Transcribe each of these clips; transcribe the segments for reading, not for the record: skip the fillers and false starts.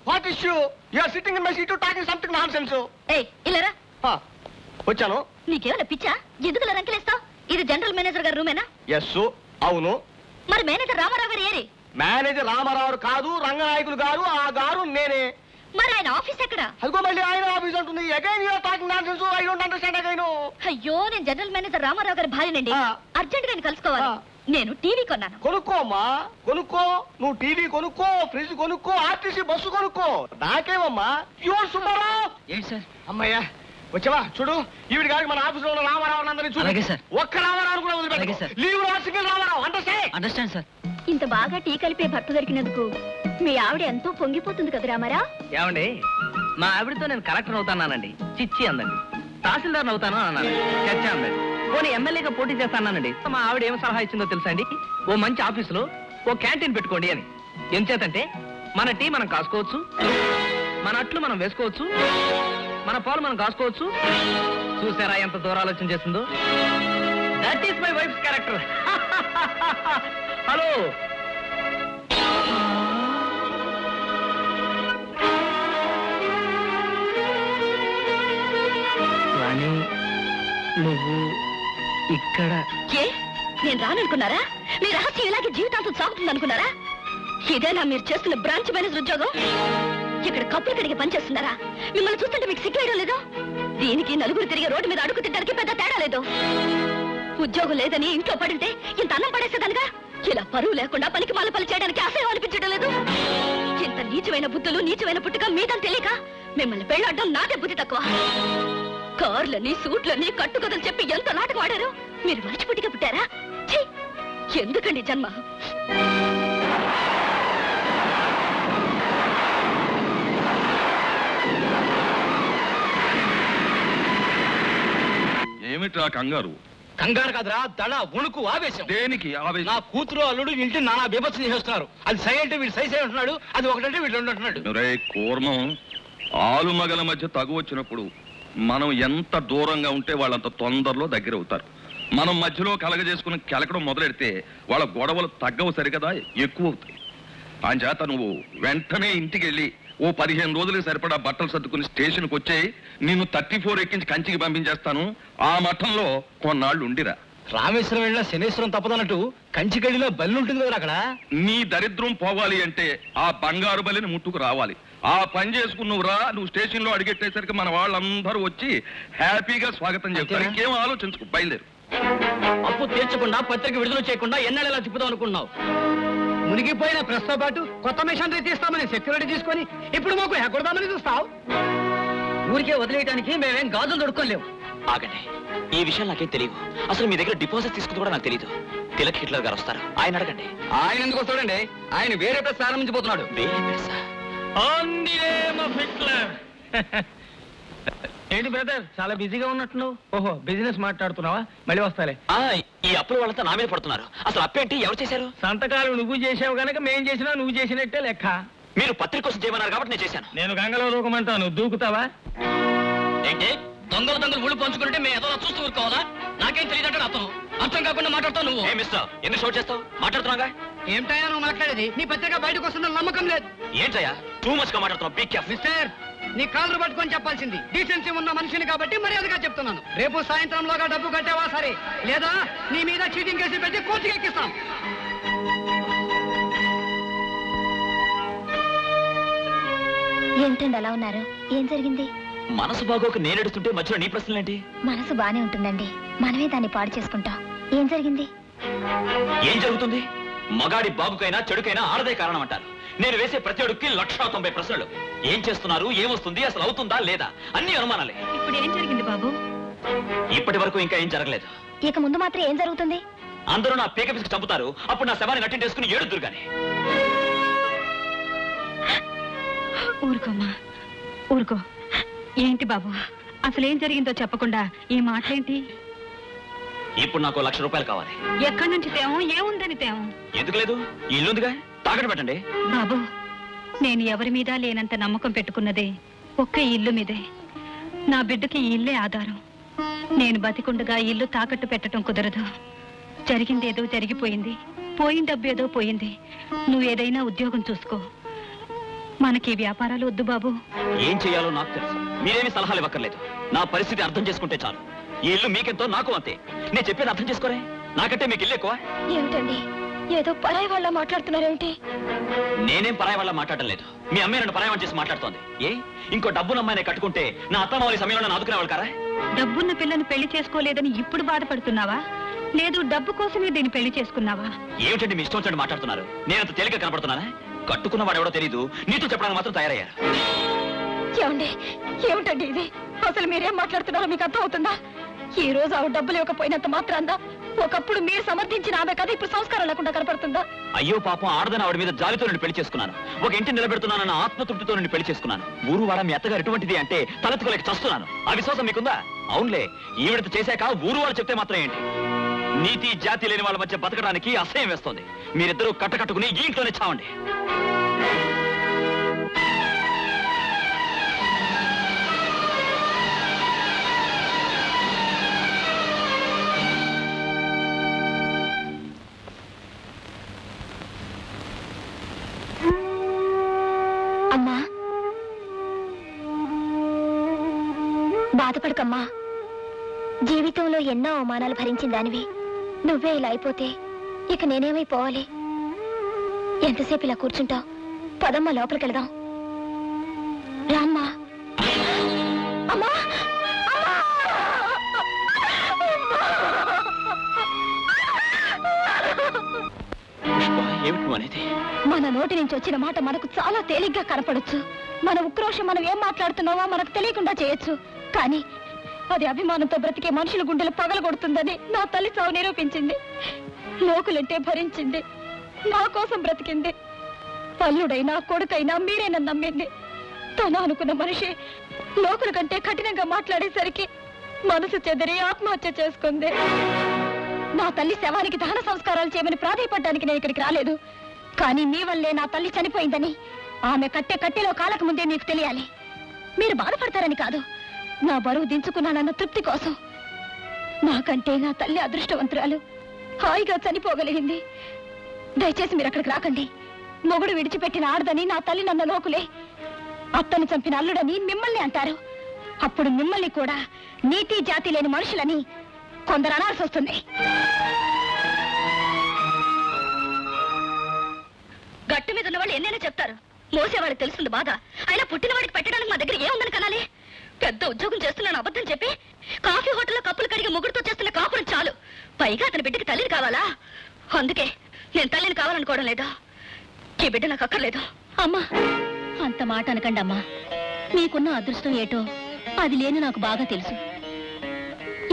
What issue? You are sitting in my seat talking something nonsense. ఏయ్ ఇల్లరా. వచ్చాను. నీకేమైనా పిచ్చా? ఎందుకు ఇలా రంకెలేస్తావు? ఇది జనరల్ మేనేజర్ గారి రూమేనా? ఎస్ అవును. మరి మేనేజర్ రామారావు గారు ఏరి? మేనేజర్ రామారావు కాదు, రంగనాయకులు గారు. ఆ గారు నేనే. మరి ఆయన ఆఫీస్ ఎక్కడ? అదిగో మళ్ళీ ఆయన ఆఫీస్ అంటుంది. Again you are talking nonsense. I don't understand again. అయ్యో నేను జనరల్ మేనేజర్ రామారావు గారి భార్యనండి. అర్జెంట్ గా కలుసుకోవాలి. నేను టీవీ కొన్నాను. కొనుక్కోమ్మా కొనుక్కో. నువ్వు టీవీ కొనుక్కో, ఫ్రిడ్జ్ కొనుక్కో, ఆర్టీసీ బస్సు కొనుక్కో. నాకేమమ్మా యువర్ సుబ్బారావు. ఏంటి సార్? అమ్మయ్యా వచ్చావా? చూడు ఈవిడ గారికి మన ఆఫీస్ లో రామారావు అందరినీ చూడు. అలాగే సార్. ఒక్క రామారావు కూడా వదిలిపెట్టు. Leave single Ramarao. Understand sir. ఇంత బాగా టీ కలిపే భర్త దొరికినందుకు మీ ఆవిడ ఎంతో పొంగిపోతుంది కదా రామారావు. ఏమండి, మా ఆవిడతో నేను కలెక్టర్ అవుతానండి. చిచ్చి అందండి. తహసీల్దార్ అవుతాను అన్నాను. చర్చ అందండి. పోనీ ఎమ్మెల్యేగా పోటీ చేస్తానండి. మా ఆవిడ ఏం సలహా ఇచ్చిందో తెలుసా అండి? ఓ మంచి ఆఫీసులో ఓ క్యాంటీన్ పెట్టుకోండి అని. ఎంచేతంటే మన టీ మనం కాసుకోవచ్చు, మన అట్లు మనం వేసుకోవచ్చు, మన పాలు మనం కాసుకోవచ్చు. చూసారా ఎంత దూరం ఆలోచన చేస్తుందో? That is my wife's character. Hello, Rani నువ్వు ఇక్కడ? ఏ నేను రాననుకున్నారా? మీ రహస్యం ఇలాగే జీవితాంతం సాగుతుంది అనుకున్నారా? ఇదేనా మీరు చేస్తున్న బ్రాంచ్ మేనేజర్ ఉద్యోగం? ఇక్కడ కప్పులు కడిగి పనిచేస్తున్నారా? మిమ్మల్ని చూస్తుంటే మీకు సిగ్గేయడం లేదు? దీనికి నలుగురు తిరిగే రోడ్డు మీద అడుగు తిట్టడానికి పెద్ద తేడా లేదు. ఉద్యోగం లేదని ఇంట్లో పడింటే ఇంత అన్నం పడేసేదానిగా ఇలా పరువు లేకుండా పనికి మాల పని చేయడానికి అసహ్యం అనిపించడం లేదు. ఇంత నీచమైన బుద్ధులు, నీచమైన పుట్టుక మీదని తెలియక మిమ్మల్ని పెళ్ళాడడం నాదే బుద్ధి తక్కువ. కార్లని, సూట్లని, కట్టుకథలు చెప్పి ఎంత నాటకం ఆడారు. మీరు మర్చిపుట్టిగా పుట్టారా? ఛీ! ఎందుకండి జన్మ? ఏమిట్రా కంగారు? కంగారు కాదురా, దడ, వణుకు, ఆవేశం. దేనికి ఆవేశం? నా కూతురు అల్లుడు ఇంటి నానా బీభత్సం చేస్తున్నారు. అది సై అంటే వీడు సై సై అంటున్నాడు, అది ఒకటంటే వీడు రెండు అంటున్నాడు. రే కూర్మం, ఆలు మగల మధ్య తగు వచ్చినప్పుడు మనం ఎంత దూరంగా ఉంటే వాళ్ళంత తొందరలో దగ్గర అవుతారు. మనం మధ్యలో కలగజేసుకుని కెలకడం మొదలెడితే వాళ్ళ గొడవలు తగ్గవు సరికదా, ఎక్కువ అవుతాయి. అంచేత నువ్వు వెంటనే ఇంటికి వెళ్ళి ఓ 15 రోజులకి సరిపడా బట్టలు సర్దుకుని స్టేషన్కి వచ్చేయి. నిన్ను 34 ఎక్కించి కంచికి పంపించేస్తాను. ఆ మఠంలో కొన్నాళ్ళు ఉండిరా. రామేశ్వరం వెళ్ళిన శనేశ్వరం తప్పదన్నట్టు కంచిగడిలో బలి ఉంటుంది కదా అక్కడ. నీ దరిద్రం పోవాలి అంటే ఆ బంగారు బలిని ముట్టుకు రావాలి. ఆ పని చేసుకున్నావురా, నువ్వు స్టేషన్ లో అడిగెట్టేసరికి మన వాళ్ళందరూ వచ్చి హ్యాపీగా స్వాగతం చెప్తారు. ఇంకేం ఆలోచించుకు, బయలుదేరు. అప్పు తీర్చకుండా, పత్రిక విడుదల చేయకుండా ఎన్నడెలా తిప్పుదాం అనుకున్నావు? మునిగిపోయిన ప్రెస్ తో పాటు కొత్త మిషనరీ తీస్తామని సెక్యూరిటీ తీసుకొని ఇప్పుడు మాకు ఎక్కడదామని చూస్తావు? ఊరికే వదిలేయడానికి మేమేం గాజులు దొడుకోలేము. ఆగండి, ఈ విషయం నాకేం తెలియదు. అసలు మీ దగ్గర డిపాజిట్ తీసుకుంది కూడా నాకు తెలియదు. తిలక్ హిట్లర్ గారు వస్తారు, ఆయన అడగండి. ఆయన ఎందుకు వస్తాడండి? ఆయన వేరే ప్రెస్ ప్రారంభించబోతున్నాడు. వేరే ప్రెస్సా? ఏంటి బ్రదర్, చాలా బిజీగా ఉన్నట్టున్నావు? ఓహో, బిజినెస్ మాట్లాడుతున్నావా? మళ్ళీ వస్తాలే. ఈ అప్పుల వాళ్ళంతా నా మీద పడుతున్నారు. అసలు అప్పేంటి, ఎవరు చేశారు? సంతకాలు నువ్వు చేసావు గనక మేం చేసినా నువ్వు చేసినట్టే లెక్క. మీరు పత్రిక కోసం చేయమన్నారు కాబట్టి నేను చేశాను. నేను గంగలో దూకమంటాను, దూకుతావా? ఏంటి దొంగలు ఊళ్ళు పంచుకుంటే మేము ఏదో చూస్తూ ఊరుకోవాలా? నాకేం తెలియదంటే అతను అర్థం కాకుండా మాట్లాడుతావు నువ్వు. ఏ మిస్టర్, ఎందుకు షోట్ చేస్తావు? మాట్లాడుతున్నాగా. ఏమిటయా నువ్వు మాట్లాడేది? నీ పత్రిక బయటకు వస్తుందని నమ్మకం లేదు. ఏంటయ్యా టూ మచ్ గా మాట్లాడుతున్నావు? Be careful. మిస్టర్, నీ కాళ్ళు పట్టుకొని చెప్పాల్సింది. డీసెన్సీ ఉన్న మనిషిని కాబట్టి మర్యాదగా చెప్తున్నాను. రేపు సాయంత్రంలోగా డబ్బు కట్టావా సరే, లేదా నీ మీద చీటింగ్ కేసు పెట్టి కోర్టుకి ఎక్కిస్తాం. ఏంటండి అలా ఉన్నారు? ఏం జరిగింది? మనసు బాగోక నేను ఎడుతుంటే మధ్యలో నీ ప్రశ్నలేంటి? మనసు బానే ఉంటుందండి, మనమే దాన్ని పాడు చేసుకుంటాం. ఏం జరిగింది? ఏం జరుగుతుంది? మగాడి బాబుకైనా చెడుకైనా ఆడదే కారణం అంటారు. నేను వేసే ప్రతి అడుగుకి 190 ప్రశ్నలు. ఏం చేస్తున్నారు, ఏమొస్తుంది, అసలు అవుతుందా లేదా, అన్ని అనుమానాలే. ఇప్పుడు ఏం జరిగింది బాబు? ఇప్పటి వరకు ఇంకా ఏం జరగలేదు. ఇక ముందు మాత్రం ఏం జరుగుతుంది? అందరూ నా పీక పిసికి చంపుతారు. అప్పుడు నా శవాన్ని నట్టింటేసుకుని ఏడుద్దురు గాని. ఊరుకోమ్మా, ఊరుకో. ఏంటి బాబు, అసలేం జరిగిందో చెప్పకుండా ఈ మాటలేంటి? ఇప్పుడు నాకు 1,00,000 రూపాయలు కావాలి. ఎక్కడి నుంచి తేవం, ఏముందని తేవం? ఎందుకు లేదు? ఈ ఇల్లుందిగా, తాకట్టు పెట్టండి. బాబు, నేను ఎవరి మీద లేనంత నమ్మకం పెట్టుకున్నదే ఒక్క ఇల్లు మీదే. నా బిడ్డకి ఈ ఇల్లే ఆధారం. నేను బతికుండగా ఇల్లు తాకట్టు పెట్టడం కుదరదు. జరిగిందేదో జరిగిపోయింది, పోయిన డబ్బు ఏదో పోయింది. నువ్వు ఏదైనా ఉద్యోగం చూసుకో. మనకి వ్యాపారాలు వద్దు బాబు. ఏం చేయాలో నాకు తెలుసు. మీరేమి సలహాలు ఇవ్వక్కర్లేదు. నా పరిస్థితి అర్థం చేసుకుంటే చాలు. ఈ ఇల్లు మీకెంతో నాకు అంతే. నేను చెప్పేది అర్థం చేసుకోరే. నాకంటే మీకు ఇల్లు ఎక్కువ. ఏమిటండి ఏదో పరాయి వాళ్ళ మాట్లాడుతున్నారేమిటి? నేనేం పరాయి వాళ్ళ మాట్లాడడం లేదు. మీ అమ్మాయి నన్ను పరాయమని చేసి మాట్లాడుతోంది. ఏ ఇంకో డబ్బున్న అమ్మాయిని కట్టుకుంటే నా అత్తమావళి సమయంలో నన్ను ఆదుకునేవాళ్ళు కారా? డబ్బున్న పిల్లని పెళ్లి చేసుకోలేదని ఇప్పుడు బాధపడుతున్నావా, లేదు డబ్బు కోసమే దీన్ని పెళ్లి చేసుకున్నావా? ఏమిటండి మీ ఇష్టం వచ్చినట్టు మాట్లాడుతున్నారు? నేనంత తేలిక కనపడుతున్నానా? కట్టుకున్న వాడు ఎవడో తెలీదు, నీతో చెప్పడానికి మాత్రం తయారయ్యారు. ఏమండి ఏమిటండి ఇది? అసలు మీరేం మాట్లాడుతున్నారో మీకు అర్థం అవుతుందా? ఈ రోజు ఆవిడ డబ్బులు ఇవ్వకపోయినంత మాత్రాందా ఒకప్పుడు మీరు సమర్థించిన ఆమె కథ ఇప్పుడు సంస్కారం లేకుండా కనపడుతుందా? అయ్యో పాపం, ఆడదని ఆవిడ మీద జాలితో నేను పెళ్లి చేసుకున్నాను. ఒక ఇంటిని నిలబెడుతున్నానన్న ఆత్మతృప్తితో నేను పెళ్లి చేసుకున్నాను. ఊరు వాడ మీ అత్తగారు ఎటువంటిది అంటే తలెత్తుకోలేక చస్తున్నాను. ఆ విశ్వాసం మీకుందా? అవునులే, ఈవిడతో చేశాక ఊరు వాళ్ళు చెప్తే మాత్రం ఏంటి? నీతి జాతి లేని వాళ్ళ మధ్య బతకడానికి అసహ్యం వేస్తోంది. మీరిద్దరూ కట్టకట్టుకుని ఈ ఇంట్లోనే చావండి. అమ్మా బాధపడకమ్మా. జీవితంలో ఎన్నో అవమానాలు భరించిన దానివి. నువ్వే ఇలా అయిపోతే ఇక నేనేమైపోవాలి? ఎంతసేపు ఇలా కూర్చుంటావు? పదమ్మా లోపలికి వెళదాం. రామ్మా. అమ్మా ఏమిటి అనేది? మన నోటి నుంచి వచ్చిన మాట మనకు చాలా తేలిగ్గా కనపడొచ్చు. మన ఉక్రోషం మనం ఏం మాట్లాడుతున్నావో మనకు తెలియకుండా చేయొచ్చు. కానీ అది అభిమానంతో బ్రతికే మనుషుల గుండెలు పగలగొడుతుందని నా తల్లి చావు నిరూపించింది. లోకులంటే భరించింది, నా కోసం బ్రతికింది. అల్లుడైనా కొడుకైనా మీరేనని నమ్మింది. తను అనుకున్న మనిషి లోకుల కంటే కఠినంగా మాట్లాడేసరికి మనసు చెదిరి ఆత్మహత్య చేసుకుంది. నా తల్లి శవానికి దహన సంస్కారాలు చేయమని ప్రాధాయపడ్డానికి నేను ఇక్కడికి రాలేదు. కానీ మీ వల్లే నా తల్లి చనిపోయిందని ఆమె కట్టెలో కాలక ముందే మీకు తెలియాలి. మీరు బాధపడతారని కాదు, నా బరువు దించుకున్నానన్న తృప్తి కోసం. నాకంటే నా తల్లి అదృష్టవంతురాలు, హాయిగా చనిపోగలిగింది. దయచేసి మీరు అక్కడికి రాకండి. మొగుడు విడిచిపెట్టిన ఆడదని నా తల్లి నన్న లోకులే, అత్తని చంపిన అల్లుడని మిమ్మల్ని అంటారు. అప్పుడు మిమ్మల్ని కూడా నీతి జాతి లేని మనుషులని కొందరు అనాల్సి వస్తుంది. గట్టు మీద ఉన్న వాళ్ళు ఎన్నైనా చెప్తారు, మోసేవాడికి తెలుస్తుంది బాధ. అయినా పుట్టిన వాడికి పెట్టడానికి మా దగ్గర ఏముందని కనాలి? పెద్ద ఉద్యోగం చేస్తున్నాను అబద్ధం చెప్పి కాఫీ హోటల్లో కప్పులు కడిగి ముగ్గురుతో చేస్తున్న కాపురం చాలు. పైగా అతని బిడ్డకి తల్లిని కావాలా? అందుకే నేను తల్లిని కావాలనుకోవడం లేదా. ఈ బిడ్డ నాకు అక్కర్లేదు. అమ్మా అంత మాట అనకండి అమ్మా. మీకున్న అదృష్టం ఏటో అది లేని నాకు బాగా తెలుసు.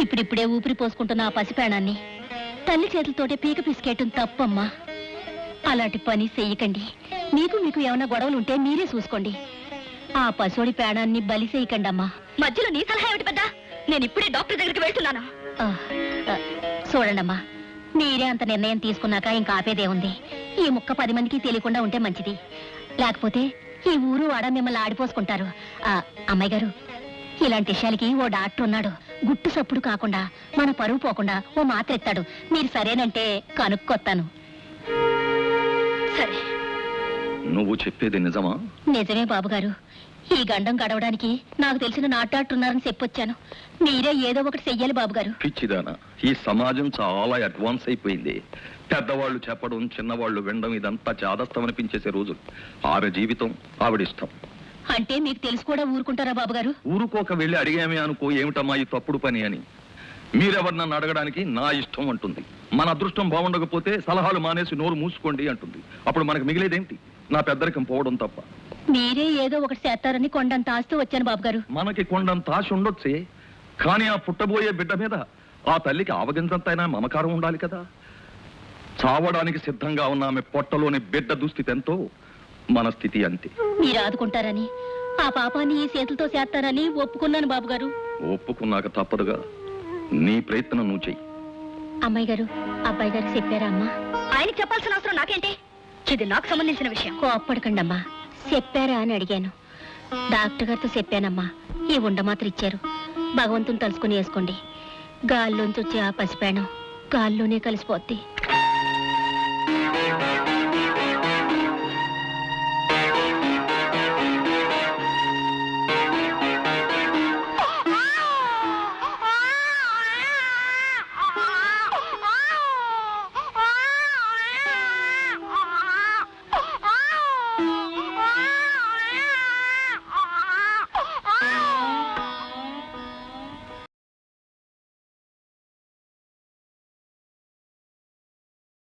ఇప్పుడిప్పుడే ఊపిరి పోసుకుంటున్న ఆ పసిపేణాన్ని తల్లి చేతులతోటే పీక పిసికేయటం తప్పమ్మా. అలాంటి పని చెయ్యకండి. మీకు ఏమైనా గొడవలు ఉంటే మీరే చూసుకోండి. ఆ పశువుడి పేణాన్ని బలి చేయకండి అమ్మా. మధ్యలో నీ సలహా ఏమిటి పెద్ద? నేను ఇప్పుడే డాక్టర్ దగ్గరికి వెళ్తున్నాను. చూడండమ్మా, మీరే అంత నిర్ణయం తీసుకున్నాక ఇంకా ఆపేదే ఉంది. ఈ ముక్క 10 మందికి తెలియకుండా ఉంటే మంచిది. లేకపోతే ఈ ఊరు వాడ మిమ్మల్ని ఆడిపోసుకుంటారు. అమ్మాయి గారు, ఇలాంటి విషయాలకి ఓ డాక్టర్ ఉన్నాడు. గుట్టు సప్పుడు కాకుండా మన పరువు పోకుండా ఓ మాత్ర ఎత్తాడు. మీరు సరేనంటే కనుక్కొత్తాను. సరే. నువ్వు చెప్పేది నిజమా? నిజమే బాబుగారు. ఈ గండం గడవడానికి నాకు తెలిసిన నాటాడుతున్నారని చెప్పొచ్చాను. మీరే ఏదో ఒకటి చెయ్యాలి బాబుగారు. పిచ్చిదానా, ఈ సమాజం చాలా అడ్వాన్స్ అయిపోయింది. పెద్దవాళ్ళు చెప్పడం, చిన్నవాళ్ళు వినడం ఇదంతా చాదస్తమనిపించేసే రోజులు. ఆమె జీవితం ఆవిడిష్టం. అంటే మీకు తెలిసి కూడా ఊరుకుంటారా బాబుగారు? ఊరుకోక వెళ్ళి అడిగామే అనుకో, ఏమిటమ్మా ఈ తప్పుడు పని అని. మీరెవరు నన్ను అడగడానికి నా ఇష్టం అంటుంది. మన అదృష్టం బాగుండకపోతే సలహాలు మానేసి నోరు మూసుకోండి అంటుంది. అప్పుడు మనకు మిగిలేదేంటి? నా పెద్దరికం పోవడం తప్ప. మీరే ఏదో ఒకటి చేస్తారని కొండంత ఆస్తూ వచ్చాను బాబుగారు. మనకి కొండంత ఆశ ఉండొచ్చే, కానీ ఆ పుట్టబోయే బిడ్డ మీద ఆ తల్లికి ఆవగించంతైనా మమకారం ఉండాలి కదా. చావడానికి సిద్ధంగా ఉన్న ఆమె పొట్టలోని బిడ్డ దుస్థితి ఎంతో మన స్థితి అంతే. మీరు ఆదుకుంటారని, ఆ పాపాన్ని ఈ చేతులతో చేస్తారని ఒప్పుకున్నాను బాబుగారు. ఒప్పుకున్నాక తప్పదుగా. నీ ప్రయత్నం నువ్వు చెయ్యి. అమ్మాయి గారు, అబ్బాయి గారికి చెప్పారా అమ్మా? ఆయనకి చెప్పాల్సిన అవసరం నాకేంటి? ఇది నాకు సంబంధించిన విషయం. కోప్పడకండి అమ్మా. చెప్పారా అని అడిగాను. డాక్టర్ గారితో చెప్పానమ్మా. ఈ ఉండమాత్ర ఇచ్చారు. భగవంతుని తలుసుకుని వేసుకోండి. గాల్లోంచి వచ్చే ఆ పసిపేణం గాల్లోనే కలిసిపోద్ది.